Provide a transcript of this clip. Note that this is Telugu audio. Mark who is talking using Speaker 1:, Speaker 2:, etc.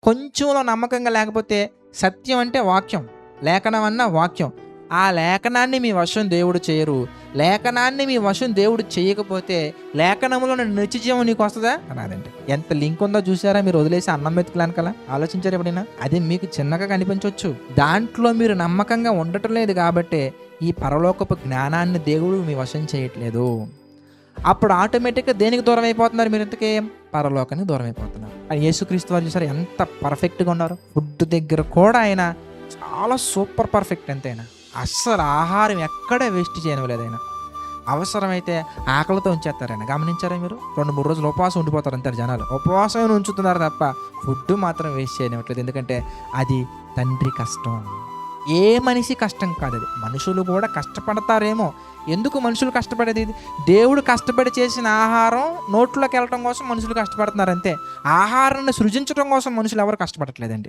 Speaker 1: కొంచెంలో నమ్మకంగా లేకపోతే, సత్యం అంటే వాక్యం, లేఖనం అన్న వాక్యం. ఆ లేఖనాన్ని మీ వశం దేవుడు చేయరు. లేఖనాన్ని మీ వశం దేవుడు చేయకపోతే లేఖనంలోని నిత్యజీవం నీకు వస్తదా? రాదండి. ఎంత లింక్ ఉందో చూసారా? మీరు వదిలేసి అన్నం మెతుకులానకలా ఆలోచించారు ఎప్పుడైనా? అది మీకు చిన్నగా కనిపించవచ్చు. దాంట్లో మీరు నమ్మకంగా ఉండటం లేదు కాబట్టే ఈ పరలోకపు జ్ఞానాన్ని దేవుడు మీ వశం చేయట్లేదు. అప్పుడు ఆటోమేటిక్గా దేనికి దూరం అయిపోతున్నారు మీరు? ఇంతకీ పరలోకానికి దూరం అయిపోతున్నారు. యేసుక్రీస్తు వారు చూసారు ఎంత పర్ఫెక్ట్గా ఉన్నారు. ఫుడ్ దగ్గర కూడా ఆయన చాలా సూపర్ పర్ఫెక్ట్. అంతేనా, అస్సలు ఆహారం ఎక్కడ వేస్ట్ చేయనివ్వలేదు ఆయన. అవసరమైతే ఆకలితో ఉంచేస్తారు ఆయన. గమనించారా మీరు? 2-3 రోజులు ఉపవాసం ఉండిపోతారు అంటారు జనాలు. ఉపవాసం ఉంచుతున్నారు తప్ప ఫుడ్ మాత్రం వేస్ట్ చేయనివ్వట్లేదు. ఎందుకంటే అది తండ్రి కష్టం. ఏ మనిషి కష్టం కాదు అది. మనుషులు కూడా కష్టపడతారేమో. ఎందుకు మనుషులు కష్టపడేది? దేవుడు కష్టపడి చేసిన ఆహారం నోట్లోకి వెళ్ళటం కోసం మనుషులు కష్టపడుతున్నారు అంతే. ఆహారాన్ని సృజించడం కోసం మనుషులు ఎవరు కష్టపడట్లేదండి.